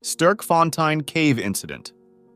Sterkfontein Cave Incident.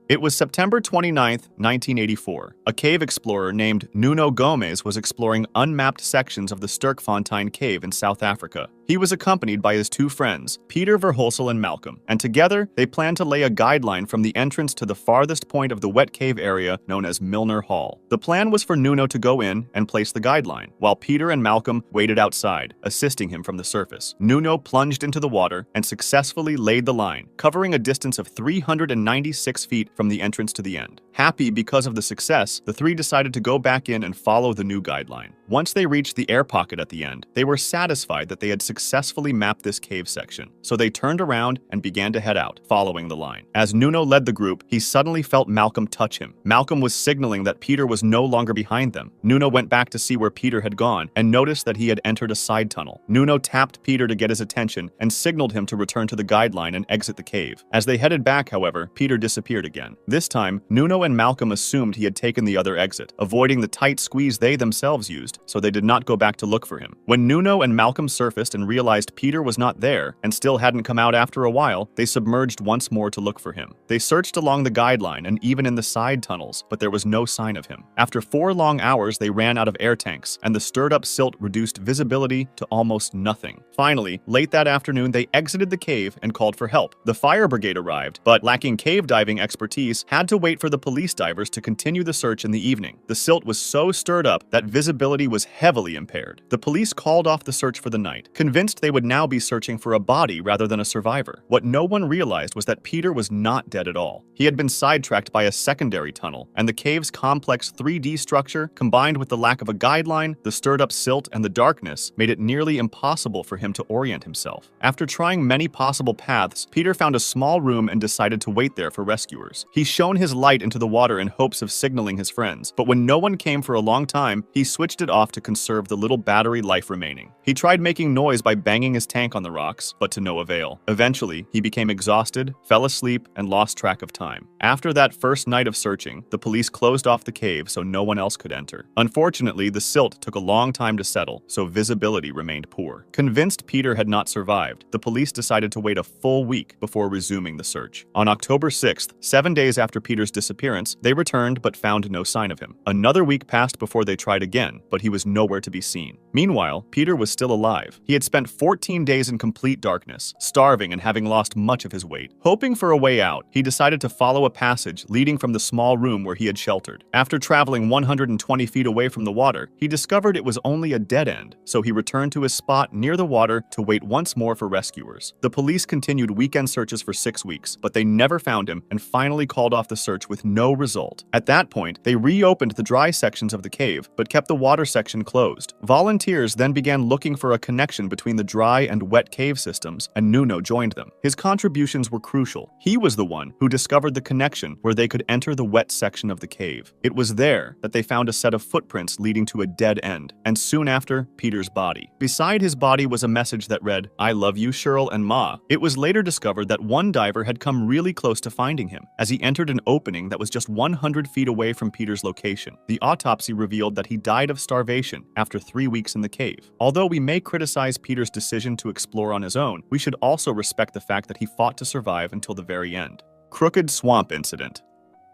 It was September 29, 1984. A cave explorer named Nuno Gomes was exploring unmapped sections of the Sterkfontein Cave in South Africa. He was accompanied by his two friends, Peter Verhulsel and Malcolm, and together they planned to lay a guideline from the entrance to the farthest point of the wet cave area known as Milner Hall. The plan was for Nuno to go in and place the guideline, while Peter and Malcolm waited outside, assisting him from the surface. Nuno plunged into the water and successfully laid the line, covering a distance of 396 feet from the entrance to the end. Happy because of the success, the three decided to go back in and follow the new guideline. Once they reached the air pocket at the end, they were satisfied that they had successfully mapped this cave section, so they turned around and began to head out, following the line. As Nuno led the group, he suddenly felt Malcolm touch him. Malcolm was signaling that Peter was no longer behind them. Nuno went back to see where Peter had gone and noticed that he had entered a side tunnel. Nuno tapped Peter to get his attention and signaled him to return to the guideline and exit the cave. As they headed back, however, Peter disappeared again. This time, Nuno and Malcolm assumed he had taken the other exit, avoiding the tight squeeze they themselves used, so they did not go back to look for him. When Nuno and Malcolm surfaced and realized Peter was not there and still hadn't come out after a while, they submerged once more to look for him. They searched along the guideline and even in the side tunnels, but there was no sign of him. After 4 long hours, they ran out of air tanks, and the stirred-up silt reduced visibility to almost nothing. Finally, late that afternoon, they exited the cave and called for help. The fire brigade arrived, but lacking cave diving expertise, had to wait for the police divers to continue the search in the evening. The silt was so stirred up that visibility was heavily impaired. The police called off the search for the night, convinced they would now be searching for a body rather than a survivor. What no one realized was that Peter was not dead at all. He had been sidetracked by a secondary tunnel, and the cave's complex 3D structure, combined with the lack of a guideline, the stirred-up silt, and the darkness, made it nearly impossible for him to orient himself. After trying many possible paths, Peter found a small room and decided to wait there for rescuers. He shone his light into the water in hopes of signaling his friends, but when no one came for a long time, he switched it off to conserve the little battery life remaining. He tried making noise by banging his tank on the rocks, but to no avail. Eventually, he became exhausted, fell asleep, and lost track of time. After that first night of searching, the police closed off the cave so no one else could enter. Unfortunately, the silt took a long time to settle, so visibility remained poor. Convinced Peter had not survived, the police decided to wait a full week before resuming the search. On October 6th, 7 days after Peter's disappearance, they returned but found no sign of him. Another week passed before they tried again, but he was nowhere to be seen. Meanwhile, Peter was still alive. He had spent 14 days in complete darkness, starving and having lost much of his weight. Hoping for a way out, he decided to follow a passage leading from the small room where he had sheltered. After traveling 120 feet away from the water, he discovered it was only a dead end, so he returned to his spot near the water to wait once more for rescuers. The police continued weekend searches for 6 weeks, but they never found him and finally called off the search with no result. At that point, they reopened the dry sections of the cave, but kept the water section closed. Volunteers then began looking for a connection between the dry and wet cave systems, and Nuno joined them. His contributions were crucial. He was the one who discovered the connection where they could enter the wet section of the cave. It was there that they found a set of footprints leading to a dead end, and soon after, Peter's body. Beside his body was a message that read, "I love you, Cheryl and Ma." It was later discovered that one diver had come really close to finding him, as he entered an opening that was just 100 feet away from Peter's location. The autopsy revealed that he died of starvation after 3 weeks in the cave. Although we may criticize Peter's decision to explore on his own, we should also respect the fact that he fought to survive until the very end. Crooked Swamp Incident.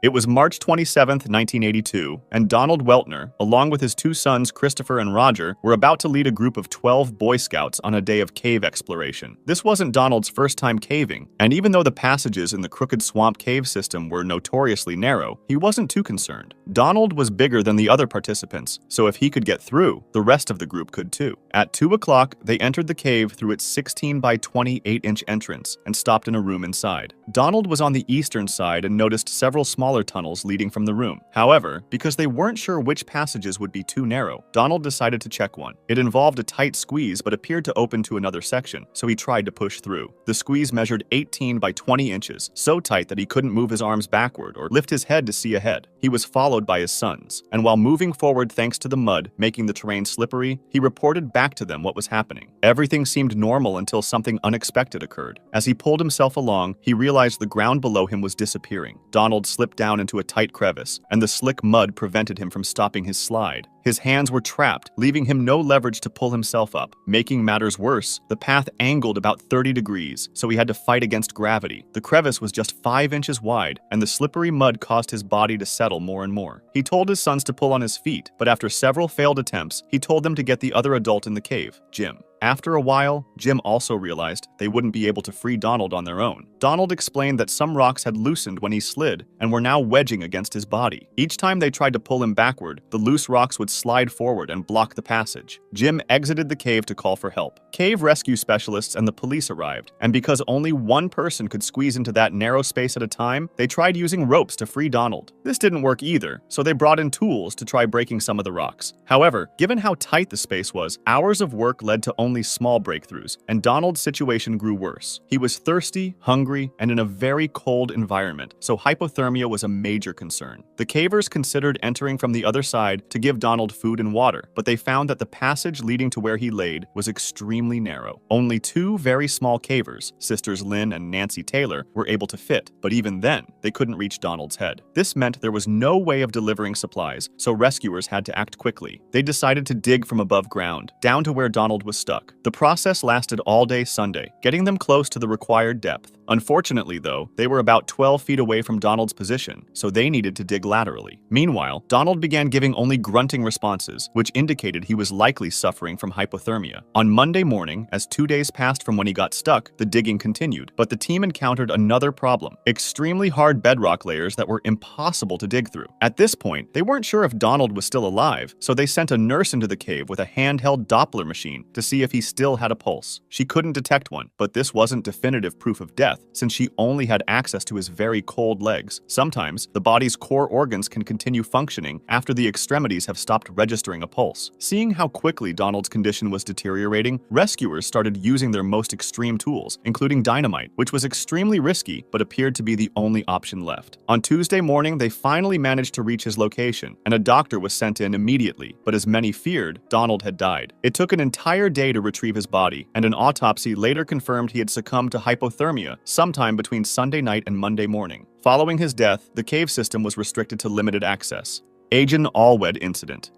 It was March 27, 1982, and Donald Weltner, along with his two sons Christopher and Roger, were about to lead a group of 12 Boy Scouts on a day of cave exploration. This wasn't Donald's first time caving, and even though the passages in the Crooked Swamp cave system were notoriously narrow, he wasn't too concerned. Donald was bigger than the other participants, so if he could get through, the rest of the group could too. At 2 o'clock, they entered the cave through its 16 by 28-inch entrance and stopped in a room inside. Donald was on the eastern side and noticed several smaller tunnels leading from the room. However, because they weren't sure which passages would be too narrow, Donald decided to check one. It involved a tight squeeze but appeared to open to another section, so he tried to push through. The squeeze measured 18 by 20 inches, so tight that he couldn't move his arms backward or lift his head to see ahead. He was followed by his sons, and while moving forward thanks to the mud making the terrain slippery, he reported back to them what was happening. Everything seemed normal until something unexpected occurred. As he pulled himself along, he realized the ground below him was disappearing. Donald slipped down into a tight crevice, and the slick mud prevented him from stopping his slide. His hands were trapped, leaving him no leverage to pull himself up. Making matters worse, the path angled about 30 degrees, so he had to fight against gravity. The crevice was just 5 inches wide, and the slippery mud caused his body to settle more and more. He told his sons to pull on his feet, but after several failed attempts, he told them to get the other adult in the cave, Jim. After a while, Jim also realized they wouldn't be able to free Donald on their own. Donald explained that some rocks had loosened when he slid and were now wedging against his body. Each time they tried to pull him backward, the loose rocks would slide forward and block the passage. Jim exited the cave to call for help. Cave rescue specialists and the police arrived, and because only one person could squeeze into that narrow space at a time, they tried using ropes to free Donald. This didn't work either, so they brought in tools to try breaking some of the rocks. However, given how tight the space was, hours of work led to only small breakthroughs, and Donald's situation grew worse. He was thirsty, hungry, and in a very cold environment, so hypothermia was a major concern. The cavers considered entering from the other side to give Donald food and water, but they found that the passage leading to where he laid was extremely narrow. Only 2 very small cavers, sisters Lynn and Nancy Taylor, were able to fit, but even then, they couldn't reach Donald's head. This meant there was no way of delivering supplies, so rescuers had to act quickly. They decided to dig from above ground, down to where Donald was stuck. The process lasted all day Sunday, getting them close to the required depth. Unfortunately, though, they were about 12 feet away from Donald's position, so they needed to dig laterally. Meanwhile, Donald began giving only grunting responses, which indicated he was likely suffering from hypothermia. On Monday morning, as 2 days passed from when he got stuck, the digging continued, but the team encountered another problem: extremely hard bedrock layers that were impossible to dig through. At this point, they weren't sure if Donald was still alive, so they sent a nurse into the cave with a handheld Doppler machine to see if he still had a pulse. She couldn't detect one, but this wasn't definitive proof of death, since she only had access to his very cold legs. Sometimes, the body's core organs can continue functioning after the extremities have stopped registering a pulse. Seeing how quickly Donald's condition was deteriorating, rescuers started using their most extreme tools, including dynamite, which was extremely risky but appeared to be the only option left. On Tuesday morning, they finally managed to reach his location, and a doctor was sent in immediately, but as many feared, Donald had died. It took an entire day to retrieve his body, and an autopsy later confirmed he had succumbed to hypothermia sometime between Sunday night and Monday morning. Following his death, the cave system was restricted to limited access. Aegean Allwed Incident.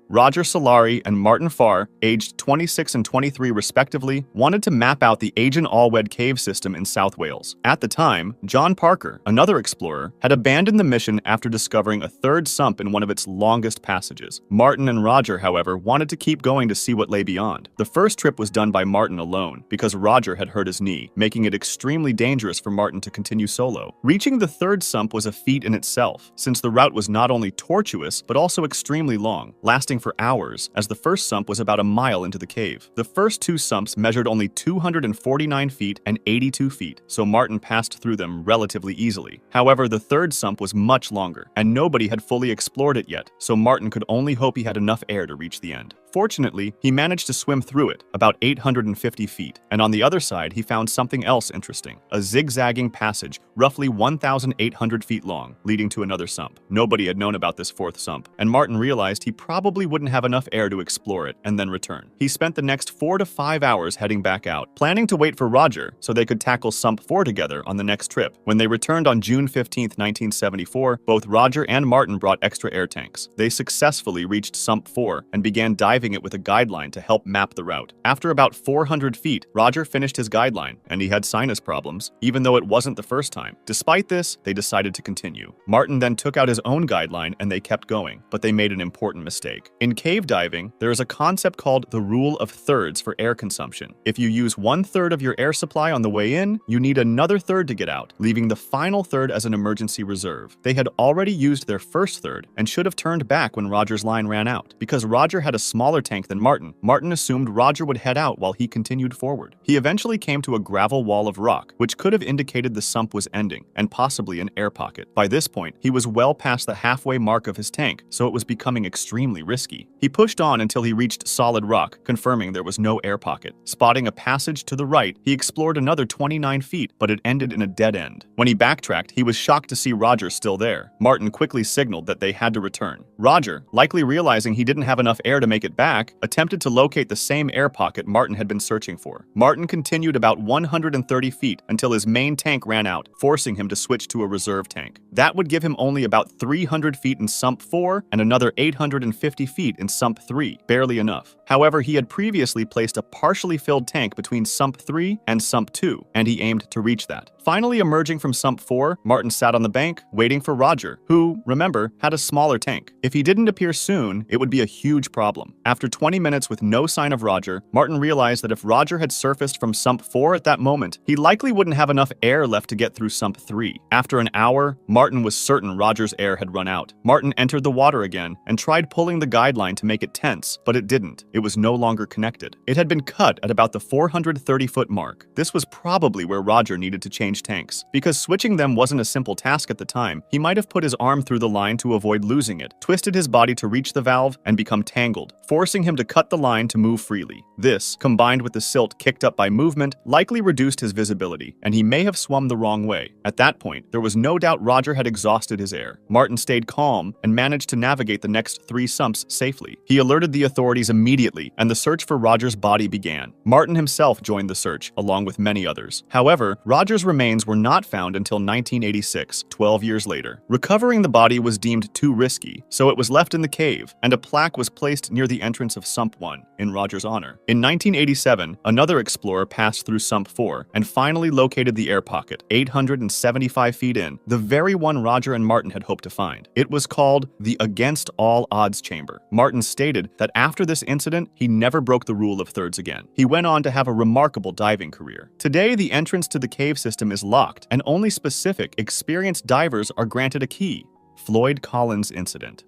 Roger Solari and Martin Farr, aged 26 and 23 respectively, wanted to map out the Aegean Allwed cave system in South Wales. At the time, John Parker, another explorer, had abandoned the mission after discovering a third sump in one of its longest passages. Martin and Roger, however, wanted to keep going to see what lay beyond. The first trip was done by Martin alone, because Roger had hurt his knee, making it extremely dangerous for Martin to continue solo. Reaching the third sump was a feat in itself, since the route was not only tortuous, but also extremely long, lasting for hours, as the first sump was about a mile into the cave. The first 2 sumps measured only 249 feet and 82 feet, so Martin passed through them relatively easily. However, the third sump was much longer, and nobody had fully explored it yet, so Martin could only hope he had enough air to reach the end. Fortunately, he managed to swim through it, about 850 feet, and on the other side he found something else interesting: a zigzagging passage, roughly 1,800 feet long, leading to another sump. Nobody had known about this 4th sump, and Martin realized he probably wouldn't have enough air to explore it and then return. He spent the next 4 to 5 hours heading back out, planning to wait for Roger so they could tackle Sump 4 together on the next trip. When they returned on June 15, 1974, both Roger and Martin brought extra air tanks. They successfully reached Sump 4 and began diving it with a guideline to help map the route. After about 400 feet, Roger finished his guideline, and he had sinus problems, even though it wasn't the first time. Despite this, they decided to continue. Martin then took out his own guideline and they kept going, but they made an important mistake. In cave diving, there is a concept called the rule of thirds for air consumption. If you use 1/3 of your air supply on the way in, you need another third to get out, leaving the final third as an emergency reserve. They had already used their first third and should have turned back when Roger's line ran out. Because Roger had a smaller tank than Martin assumed Roger would head out while he continued forward. He eventually came to a gravel wall of rock, which could have indicated the sump was ending, and possibly an air pocket. By this point, he was well past the halfway mark of his tank, so it was becoming extremely risky. He pushed on until he reached solid rock, confirming there was no air pocket. Spotting a passage to the right, he explored another 29 feet, but it ended in a dead end. When he backtracked, he was shocked to see Roger still there. Martin quickly signaled that they had to return. Roger, likely realizing he didn't have enough air to make it back, back, attempted to locate the same air pocket Martin had been searching for. Martin continued about 130 feet until his main tank ran out, forcing him to switch to a reserve tank. That would give him only about 300 feet in sump 4 and another 850 feet in sump 3, barely enough. However, he had previously placed a partially filled tank between sump 3 and sump 2, and he aimed to reach that. Finally emerging from sump 4, Martin sat on the bank, waiting for Roger, who, remember, had a smaller tank. If he didn't appear soon, it would be a huge problem. After 20 minutes with no sign of Roger, Martin realized that if Roger had surfaced from sump 4 at that moment, he likely wouldn't have enough air left to get through sump 3. After an hour, Martin was certain Roger's air had run out. Martin entered the water again and tried pulling the guideline to make it tense, but it didn't. It was no longer connected. It had been cut at about the 430-foot mark. This was probably where Roger needed to change tanks. Because switching them wasn't a simple task at the time, he might have put his arm through the line to avoid losing it, twisted his body to reach the valve, and become tangled, forcing him to cut the line to move freely. This, combined with the silt kicked up by movement, likely reduced his visibility, and he may have swum the wrong way. At that point, there was no doubt Roger had exhausted his air. Martin stayed calm and managed to navigate the next 3 sumps safely. He alerted the authorities immediately, and the search for Roger's body began. Martin himself joined the search, along with many others. However, Roger's remains were not found until 1986, 12 years later. Recovering the body was deemed too risky, so it was left in the cave, and a plaque was placed near the entrance of Sump 1, in Roger's honor. In 1987, another explorer passed through Sump 4 and finally located the air pocket, 875 feet in, the very one Roger and Martin had hoped to find. It was called the Against All Odds Chamber. Martin stated that after this incident, he never broke the rule of thirds again. He went on to have a remarkable diving career. Today, the entrance to the cave system is locked, and only specific, experienced divers are granted a key. Floyd Collins Incident.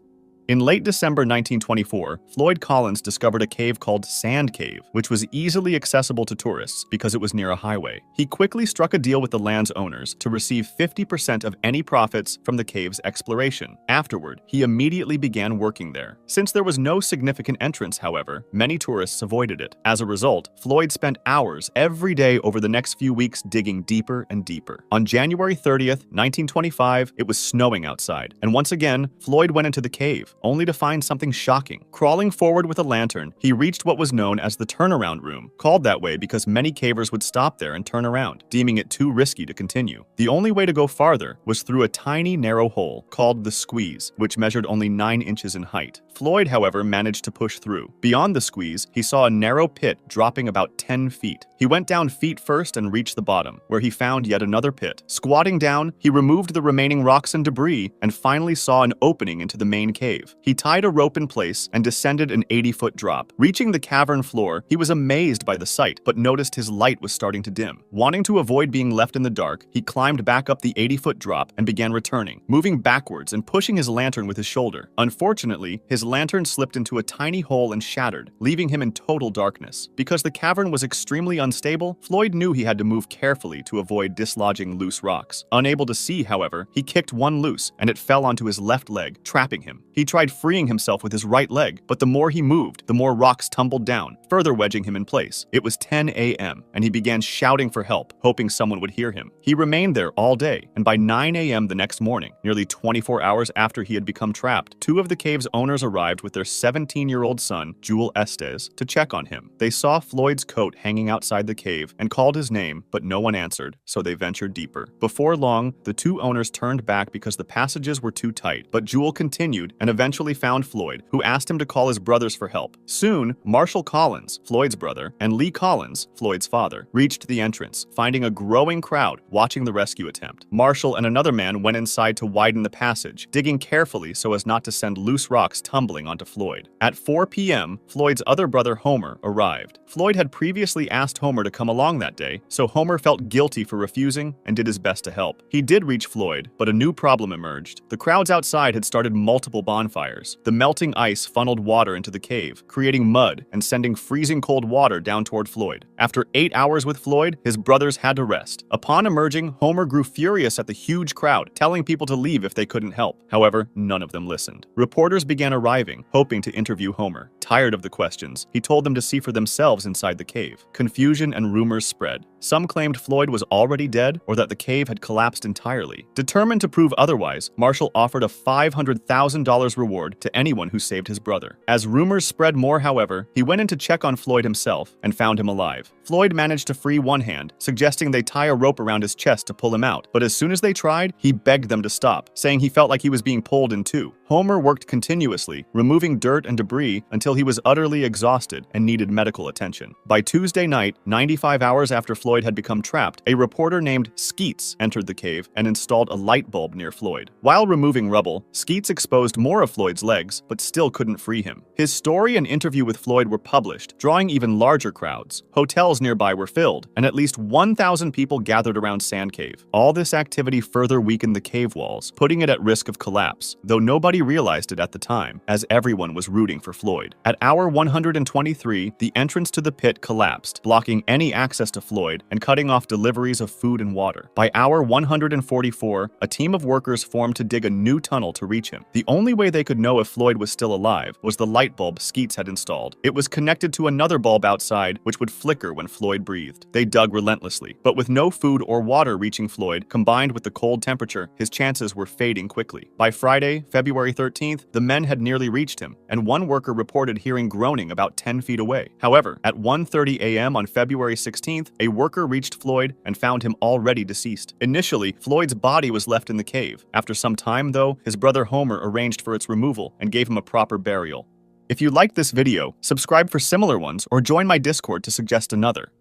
In late December 1924, Floyd Collins discovered a cave called Sand Cave, which was easily accessible to tourists because it was near a highway. He quickly struck a deal with the land's owners to receive 50% of any profits from the cave's exploration. Afterward, he immediately began working there. Since there was no significant entrance, however, many tourists avoided it. As a result, Floyd spent hours every day over the next few weeks digging deeper and deeper. On January 30th, 1925, it was snowing outside, and once again, Floyd went into the cave, only to find something shocking. Crawling forward with a lantern, he reached what was known as the turnaround room, called that way because many cavers would stop there and turn around, deeming it too risky to continue. The only way to go farther was through a tiny, narrow hole called the squeeze, which measured only 9 inches in height. Floyd, however, managed to push through. Beyond the squeeze, he saw a narrow pit dropping about 10 feet. He went down feet first and reached the bottom, where he found yet another pit. Squatting down, he removed the remaining rocks and debris and finally saw an opening into the main cave. He tied a rope in place and descended an 80-foot drop. Reaching the cavern floor, he was amazed by the sight, but noticed his light was starting to dim. Wanting to avoid being left in the dark, he climbed back up the 80-foot drop and began returning, moving backwards and pushing his lantern with his shoulder. Unfortunately, his lantern slipped into a tiny hole and shattered, leaving him in total darkness. Because the cavern was extremely unstable, Floyd knew he had to move carefully to avoid dislodging loose rocks. Unable to see, however, he kicked one loose, and it fell onto his left leg, trapping him. He tried freeing himself with his right leg, but the more he moved, the more rocks tumbled down, further wedging him in place. It was 10 a.m., and he began shouting for help, hoping someone would hear him. He remained there all day, and by 9 a.m. the next morning, nearly 24 hours after he had become trapped, 2 of the cave's owners arrived with their 17-year-old son, Jewel Estes, to check on him. They saw Floyd's coat hanging outside the cave and called his name, but no one answered, so they ventured deeper. Before long, the 2 owners turned back because the passages were too tight, but Jewel continued and eventually found Floyd, who asked him to call his brothers for help. Soon, Marshall Collins, Floyd's brother, and Lee Collins, Floyd's father, reached the entrance, finding a growing crowd watching the rescue attempt. Marshall and another man went inside to widen the passage, digging carefully so as not to send loose rocks tumbling onto Floyd. At 4 p.m., Floyd's other brother Homer arrived. Floyd had previously asked Homer to come along that day, so Homer felt guilty for refusing and did his best to help. He did reach Floyd, but a new problem emerged. The crowds outside had started multiple bonfires. The melting ice funneled water into the cave, creating mud and sending freezing cold water down toward Floyd. After 8 hours with Floyd, his brothers had to rest. Upon emerging, Homer grew furious at the huge crowd, telling people to leave if they couldn't help. However, none of them listened. Reporters began arriving, hoping to interview Homer. Tired of the questions, he told them to see for themselves inside the cave. Confusion and rumors spread. Some claimed Floyd was already dead or that the cave had collapsed entirely. Determined to prove otherwise, Marshall offered a $500,000 reward to anyone who saved his brother. As rumors spread more, however, he went in to check on Floyd himself and found him alive. Floyd managed to free one hand, suggesting they tie a rope around his chest to pull him out, but as soon as they tried, he begged them to stop, saying he felt like he was being pulled in two. Homer worked continuously, removing dirt and debris until he was utterly exhausted and needed medical attention. By Tuesday night, 95 hours after Floyd had become trapped, a reporter named Skeets entered the cave and installed a light bulb near Floyd. While removing rubble, Skeets exposed more of Floyd's legs, but still couldn't free him. His story and interview with Floyd were published, drawing even larger crowds. Hotels nearby were filled, and at least 1,000 people gathered around Sand Cave. All this activity further weakened the cave walls, putting it at risk of collapse, though nobody realized it at the time, as everyone was rooting for Floyd. At hour 123, the entrance to the pit collapsed, blocking any access to Floyd and cutting off deliveries of food and water. By hour 144, a team of workers formed to dig a new tunnel to reach him. The only way they could know if Floyd was still alive was the light bulb Skeets had installed. It was connected to another bulb outside, which would flicker when Floyd breathed. They dug relentlessly, but with no food or water reaching Floyd, combined with the cold temperature, his chances were fading quickly. By Friday, February 13th, the men had nearly reached him, and one worker reported hearing groaning about 10 feet away. However, at 1:30 a.m. on February 16th, a worker reached Floyd and found him already deceased. Initially, Floyd's body was left in the cave. After some time, though, his brother Homer arranged for its removal and gave him a proper burial. If you liked this video, subscribe for similar ones or join my Discord to suggest another.